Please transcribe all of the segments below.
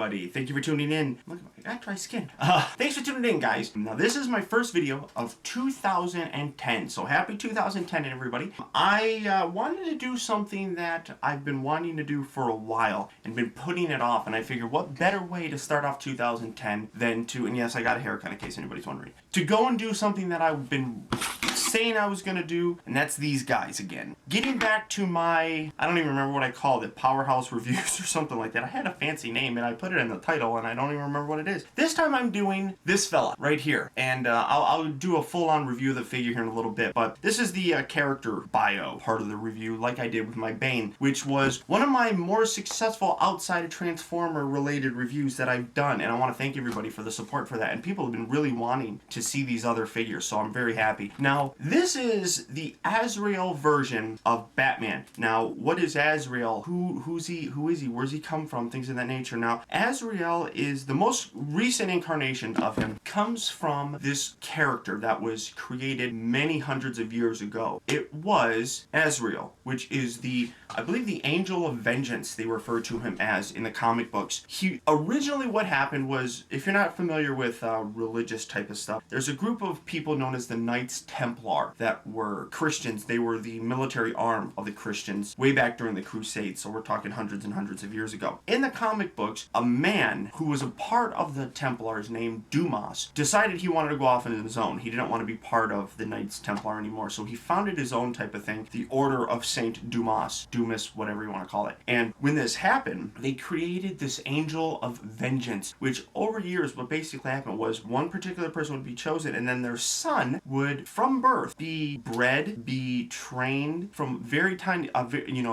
everybody. Thank you for tuning in. Look at my dry skin. Thanks for tuning in, guys. Now, this is my first video of 2010. So happy 2010, everybody. I wanted to do something that I've been wanting to do for a while and been putting it off. And I figured what better way to start off 2010 than to, and yes, I got a haircut in case anybody's wondering, to go and do something that I've been saying I was gonna do, and that's these guys again. Getting back to my, I don't even remember what I called it, Powerhouse Reviews or something like that. I had a fancy name and I put it in the title and I don't even remember what it is. This time I'm doing this fella right here, and I'll do a full-on review of the figure here in a little bit, but this is the character bio part of the review, like I did with my Bane, which was one of my more successful outside of Transformer related reviews that I've done, and I want to thank everybody for the support for that, and people have been really wanting to see these other figures, so I'm very happy. Now, this is the Azrael version of Batman. Now, what is Azrael? Who is he? Where's he come from? Things of that nature. Now, Azrael is the most recent incarnation of him. Comes from this character that was created many hundreds of years ago. It was Azrael, which is the, I believe, the Angel of Vengeance, they refer to him as in the comic books. He originally, what happened was, if you're not familiar with religious type of stuff, there's a group of people known as the Knights Templar that were Christians. They were the military arm of the Christians way back during the Crusades, so we're talking hundreds and hundreds of years ago. In the comic books, a man who was a part of the Templars named Dumas decided he wanted to go off on his own. He didn't want to be part of the Knights Templar anymore, so he founded his own type of thing, the Order of Saint Dumas, whatever you want to call it. And when this happened, they created this Angel of Vengeance, which over years what basically happened was one particular person would be chosen, and then their son would, from birth, be bred, be trained from very tiny,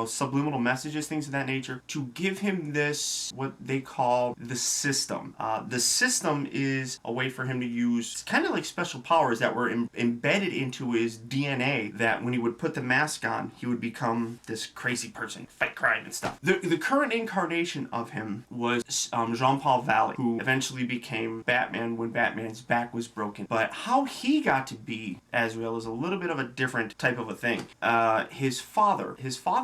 subliminal messages, things of that nature, to give him this, what they call the system. The system is a way for him to use kind of like special powers that were embedded into his DNA, that when he would put the mask on, he would become this crazy person, fight crime and stuff. The current incarnation of him was Jean-Paul Valley, who eventually became Batman when Batman's back was broken. But how he got to be Azrael is a little bit of a different type of a thing. His father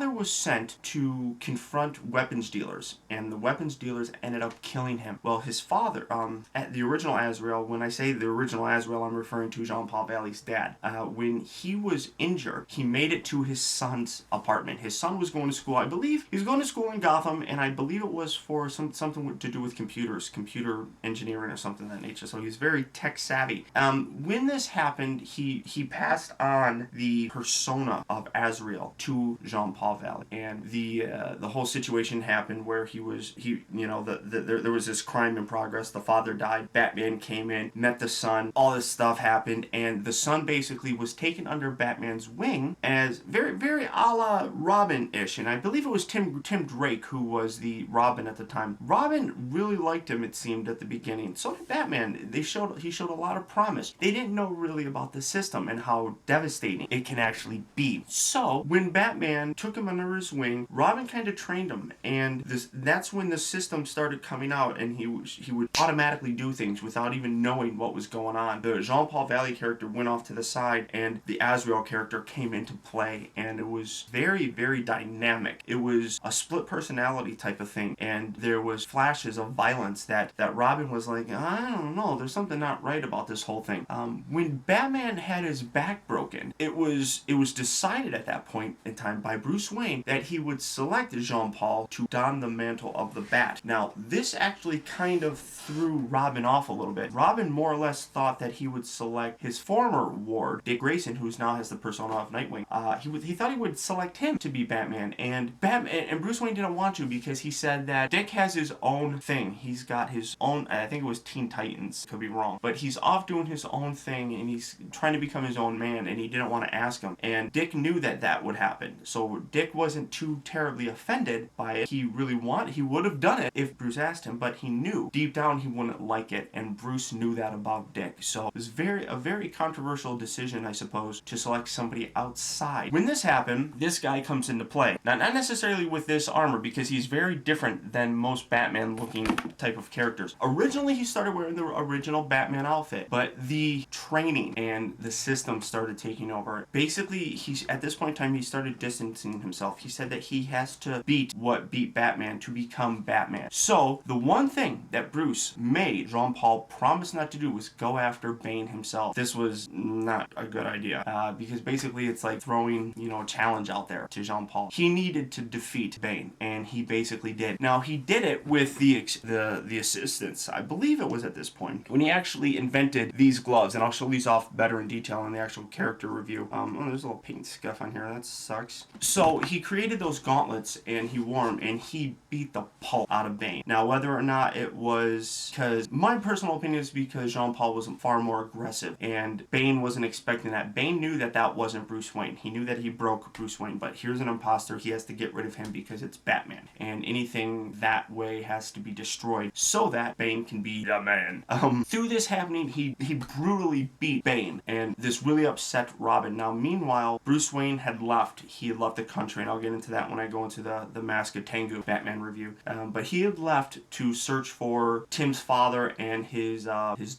was sent to confront weapons dealers, and the weapons dealers ended up killing him. Well, his father, at the original Azrael, when I say the original Azrael, I'm referring to Jean-Paul Valley's dad. When he was injured, he made it to his son's apartment. His son was going to school, I believe he was going to school in Gotham, and I believe it was for something to do with computers, computer engineering or something of that nature, so he's very tech savvy. When this happened, he passed on the persona of Azrael to Jean-Paul Valley, and the whole situation happened where there was this crime in progress. The father died, Batman came in, met the son, all this stuff happened, and the son basically was taken under Batman's wing as very, very a la Robin-ish, and I believe it was Tim Drake who was the Robin at the time. Robin really liked him, it seemed, at the beginning. So did Batman. He showed a lot of promise. They didn't know really about the system and how devastating it can actually be. So when Batman took him under his wing, Robin kind of trained him, and that's when the system started coming out, and he would automatically do things without even knowing what was going on. The Jean-Paul Valley character went off to the side, and the Azrael character came into play, and it was very, very dynamic. It was a split personality type of thing, and there was flashes of violence that Robin was like, I don't know, there's something not right about this whole thing. When Batman had his back broken, it was decided at that point in time by Bruce Wayne that he would select Jean-Paul to don the mantle of the Bat. Now, this actually kind of threw Robin off a little bit. Robin more or less thought that he would select his former ward, Dick Grayson, who's now has the persona of Nightwing. He thought he would select him to be Batman, and Bruce Wayne didn't want to, because he said that Dick has his own thing. He's got his own, I think it was Teen Titans, could be wrong, but he's off doing his own thing, and he's trying to become his own man, and he didn't want to ask him. And Dick knew that would happen, so Dick wasn't too terribly offended by it. He would have done it if Bruce asked him, but he knew deep down he wouldn't like it, and Bruce knew that about Dick. So it was a very controversial decision, I suppose, to select somebody outside. When this happened, this guy comes into play. Now, not necessarily with this armor, because he's very different than most Batman looking type of characters. Originally, he started wearing the original Batman outfit, but the training and the system system started taking over. Basically, at this point in time, he started distancing himself. He said that he has to beat what beat Batman to become Batman. So the one thing that Bruce made Jean-Paul promise not to do was go after Bane himself. This was not a good idea because basically it's like throwing, a challenge out there to Jean-Paul. He needed to defeat Bane, and he basically did. Now he did it with the assistance. I believe it was at this point when he actually invented these gloves, and I'll show these off better in detail in the actual character review. Oh, there's a little paint scuff on here. That sucks. So he created those gauntlets and he wore them, and he beat the pulp out of Bane. Now whether or not it was because, my personal opinion is because Jean-Paul was far more aggressive and Bane wasn't expecting that. Bane knew that that wasn't Bruce Wayne. He knew that he broke Bruce Wayne, but here's an imposter. He has to get rid of him because it's Batman, and anything that way has to be destroyed so that Bane can be the man. Through this happening, he brutally beat Bane, and this really upset Robin. Now meanwhile, Bruce Wayne had left. He had left the country, and I'll get into that when I go into the Mask of Tengu Batman review. But he had left to search for Tim's father and his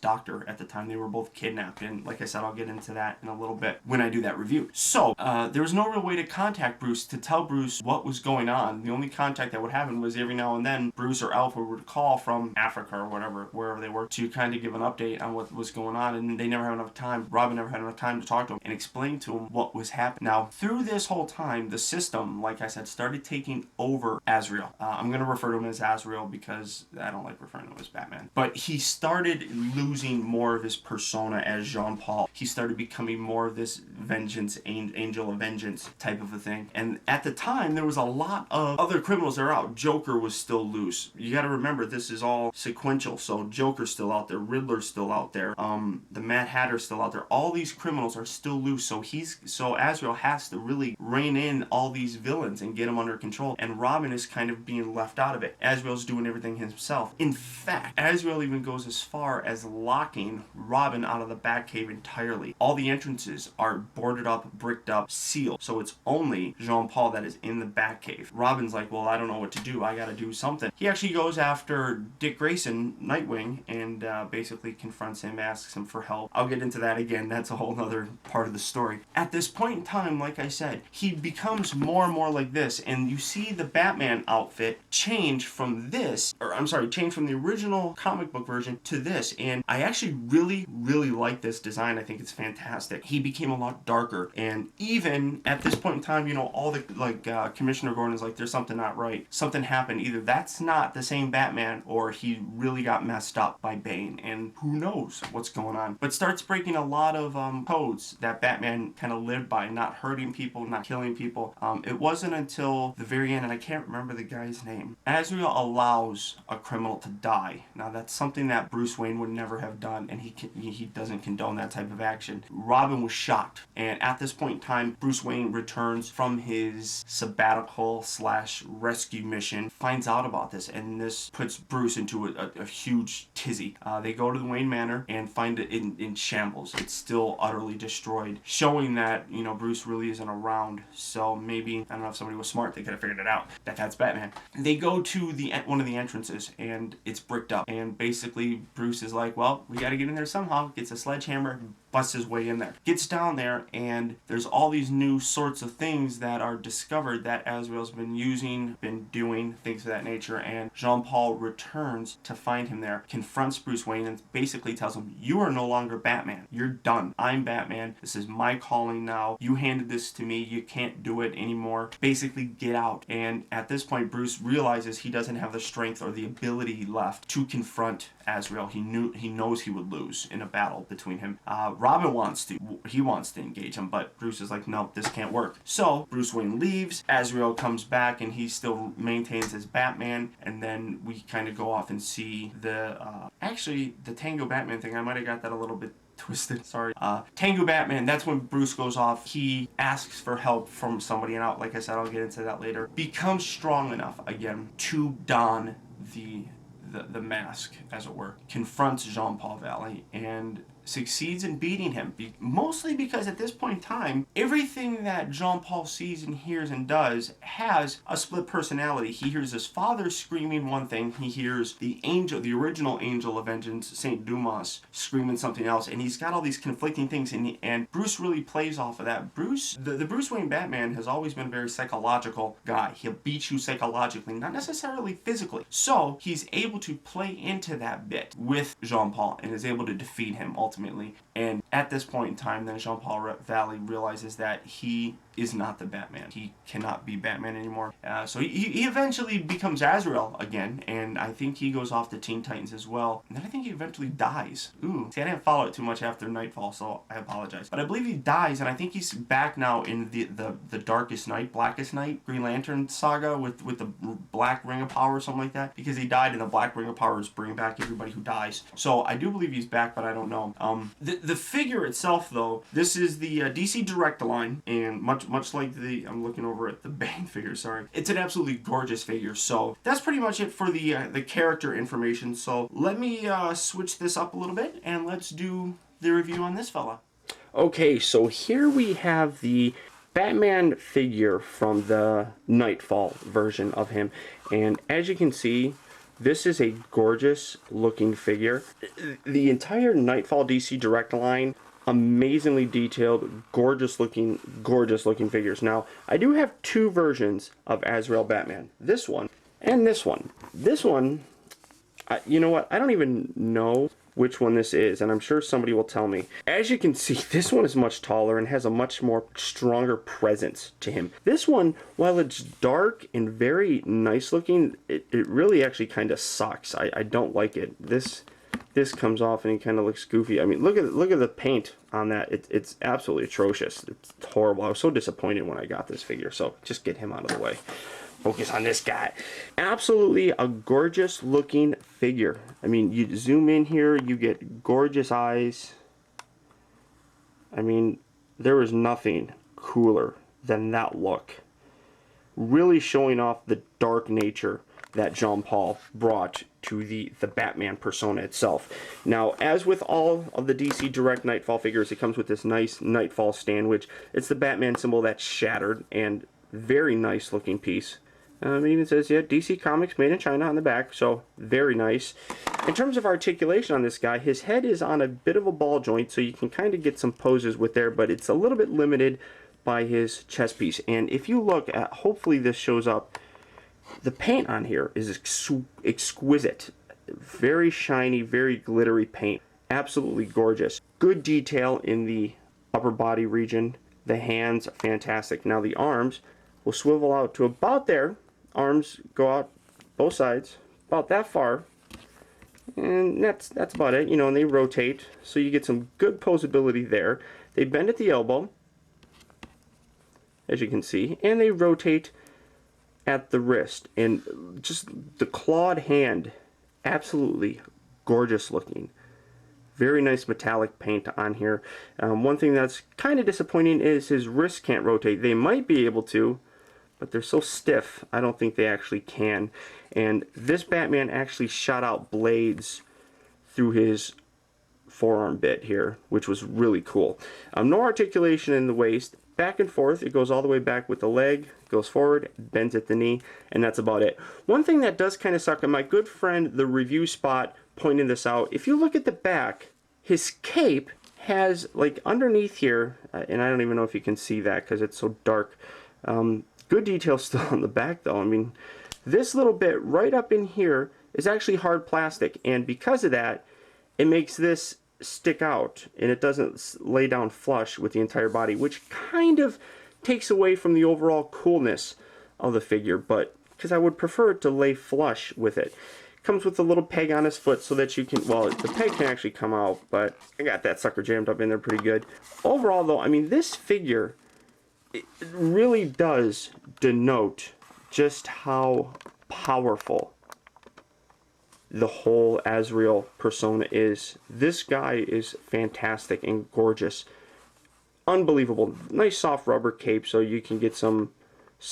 doctor at the time. They were both kidnapped, and like I said, I'll get into that in a little bit when I do that review. So there was no real way to contact Bruce to tell Bruce what was going on. The only contact that would happen was every now and then Bruce or Alfred would call from Africa or whatever, wherever they were, to kind of give an update on what was going on, and they never had enough time. Robin never had enough time to talk to him and explain to him what was happening. Now through this whole time, the system, like I said, started taking over Azrael. I'm going to refer to him as Azrael because I don't like referring to him as Batman. But he started losing more of his persona as Jean-Paul. He started becoming more of this vengeance, angel of vengeance type of a thing. And at the time, there was a lot of other criminals that are out. Joker was still loose. You got to remember, this is all sequential. So Joker's still out there. Riddler's still out there. The Mad Hatter's still out there. All these criminals are still loose. So Azrael has to really rein in all these villains and get them under control. And Robin is kind of being left out of it. Azrael's doing everything himself. In fact, Azrael even goes as far as locking Robin out of the Batcave entirely. All the entrances are boarded up, bricked up, sealed. So it's only Jean-Paul that is in the Batcave. Robin's like, well, I don't know what to do. I gotta do something. He actually goes after Dick Grayson, Nightwing, and basically confronts him, asks him for help. I'll get into that again. That's a whole other part of the story. At this point in time, like I said, he becomes more and more like this, and you see the Batman outfit change from the original comic book version to this, and I actually really like this design. I think it's fantastic. He became a lot darker, and even at this point in time, all the Commissioner Gordon's like, there's something not right. Something happened. Either that's not the same Batman, or he really got messed up by Bane, and who knows what's going on. But starts breaking a lot of codes that Batman kind of lived by, not hurting people, not killing people. It wasn't until the very end, and I can't remember the guy's name, Azrael allows a criminal to die. Now that's something that Bruce Wayne would never have done, and he doesn't condone that type of action. Robin was shocked, and at this point in time, Bruce Wayne returns from his sabbatical / rescue mission, finds out about this, and this puts Bruce into a huge tizzy. They go to the Wayne Manor and find it in shambles. It's still utterly destroyed, showing that Bruce really isn't around. So maybe, I don't know, if somebody was smart, they could have figured it out that that's Batman. They go to one of the entrances, and it's bricked up, and basically Bruce is like, well, we got to get in there somehow. Gets a sledgehammer, busts his way in there, gets down there, and there's all these new sorts of things that are discovered that Azrael's been using, been doing, things of that nature, and Jean-Paul returns to find him there, confronts Bruce Wayne, and basically tells him, you are no longer Batman. You're done. I'm Batman. This is my calling now. You handed this to me. You can't do it anymore. Basically, get out. And at this point, Bruce realizes he doesn't have the strength or the ability left to confront Azrael. He knows he would lose in a battle between him. Robin wants to engage him, but Bruce is like, no, this can't work. So Bruce Wayne leaves, Azrael comes back, and he still maintains his Batman, and then we kind of go off and see the Tango Batman thing. I might have got that a little bit twisted, sorry. Tango Batman, that's when Bruce goes off. He asks for help from somebody, and like I said, I'll get into that later. Becomes strong enough again to don the mask, as it were. Confronts Jean-Paul Valley, and succeeds in beating him, mostly because at this point in time, everything that Jean-Paul sees and hears and does has a split personality. He hears his father screaming one thing, he hears the angel, the original angel of vengeance, Saint Dumas, screaming something else, and he's got all these conflicting things, and Bruce really plays off of that. Bruce, the Bruce Wayne Batman has always been a very psychological guy. He'll beat you psychologically, not necessarily physically. So he's able to play into that bit with Jean-Paul and is able to defeat him ultimately. And at this point in time, then Jean-Paul Valley realizes that he is not the Batman. He cannot be Batman anymore. So he eventually becomes Azrael again, and I think he goes off to Teen Titans as well. And then I think he eventually dies. Ooh, see, I didn't follow it too much after Knightfall, so I apologize. But I believe he dies, and I think he's back now in the Darkest Night, Blackest Night, Green Lantern saga with the Black Ring of Power or something like that, because he died, and the Black Ring of Power is bringing back everybody who dies. So I do believe he's back, but I don't know. The figure itself, though, this is the DC Direct line, and much like I'm looking over at the Bane figure, sorry. It's an absolutely gorgeous figure. So that's pretty much it for the character information. So let me switch this up a little bit, and let's do the review on this fella. Okay, so here we have the Batman figure from the Knightfall version of him, and as you can see, this is a gorgeous looking figure. The entire Knightfall DC Direct line, amazingly detailed, gorgeous looking figures. Now, I do have two versions of Azrael Batman. This one and this one. This one, you know what? I don't even know which one this is, and I'm sure somebody will tell me. As you can see, this one is much taller and has a much more stronger presence to him. This one, while it's dark and very nice looking, it really actually kind of sucks. I don't like it. This comes off and he kind of looks goofy. I mean, look at the paint on that. It's absolutely atrocious. It's horrible. I was so disappointed when I got this figure, so just get him out of the way. Focus on this guy. Absolutely a gorgeous looking figure. I mean, you zoom in here, you get gorgeous eyes. I mean, there is nothing cooler than that look. Really showing off the dark nature that Jean-Paul brought to the Batman persona itself. Now, as with all of the DC Direct Knightfall figures, it comes with this nice Knightfall stand, which it's the Batman symbol that's shattered, and very nice looking piece. It even says, yeah, DC Comics made in China on the back, so very nice. In terms of articulation on this guy, his head is on a bit of a ball joint, so you can kind of get some poses with there, but it's a little bit limited by his chest piece. And if you look at, hopefully this shows up, the paint on here is exquisite. Very shiny, very glittery paint. Absolutely gorgeous. Good detail in the upper body region. The hands, fantastic. Now the arms will swivel out to about there. Arms go out both sides, about that far. And that's about it, you know, and they rotate. So you get some good posability there. They bend at the elbow, as you can see, and they rotate at the wrist. And just the clawed hand, absolutely gorgeous looking. Very nice metallic paint on here. One thing that's kind of disappointing is his wrists can't rotate. They might be able to, but they're so stiff, I don't think they actually can. And this Batman actually shot out blades through his forearm bit here, which was really cool. No articulation in the waist. Back and forth, it goes all the way back with the leg, goes forward, bends at the knee, and that's about it. One thing that does kind of suck, and my good friend, the Review Spot, pointed this out. If you look at the back, his cape has, like, underneath here, and I don't even know if you can see that because it's so dark. Good detail still on the back, though. I mean, this little bit right up in here is actually hard plastic, and because of that, it makes this stick out, and it doesn't lay down flush with the entire body, which kind of takes away from the overall coolness of the figure, but because I would prefer it to lay flush with it. Comes with a little peg on his foot so that you can, well, the peg can actually come out, but I got that sucker jammed up in there pretty good. Overall, though, I mean, this figure, it really does denote just how powerful the whole Azrael persona is. This guy is fantastic and gorgeous. Unbelievable. Nice soft rubber cape so you can get some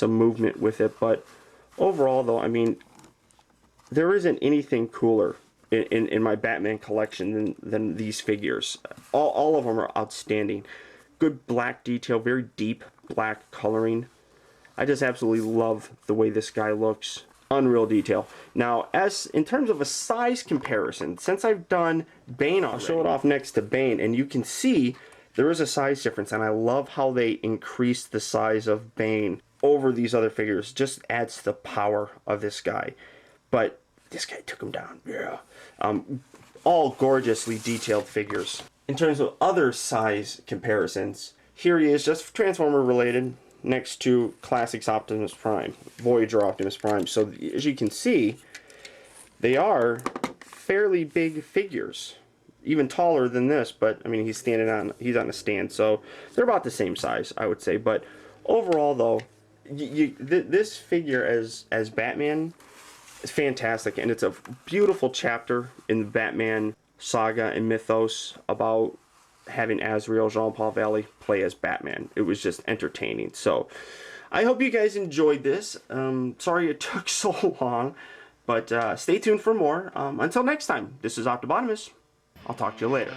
movement with it, but overall, though, I mean, there isn't anything cooler in my Batman collection than these figures. All of them are outstanding. Good black detail, very deep black coloring. I just absolutely love the way this guy looks. Unreal detail. Now, as in terms of a size comparison, since I've done Bane, I'll show it off next to Bane, and you can see there is a size difference, and I love how they increased the size of Bane over these other figures. Just adds to the power of this guy. But this guy took him down. Yeah. All gorgeously detailed figures. In terms of other size comparisons, here he is, just Transformer related, next to Classics Optimus Prime, Voyager Optimus Prime. So as you can see, they are fairly big figures, even taller than this. But I mean, he's on a stand, so they're about the same size, I would say. But overall, though, this figure as Batman is fantastic, and it's a beautiful chapter in the Batman saga and mythos about having Azrael, Jean-Paul Valley play as Batman. It was just entertaining. So I hope you guys enjoyed this. Sorry it took so long, but stay tuned for more. Until next time, this is Optibotimus. I'll talk to you later.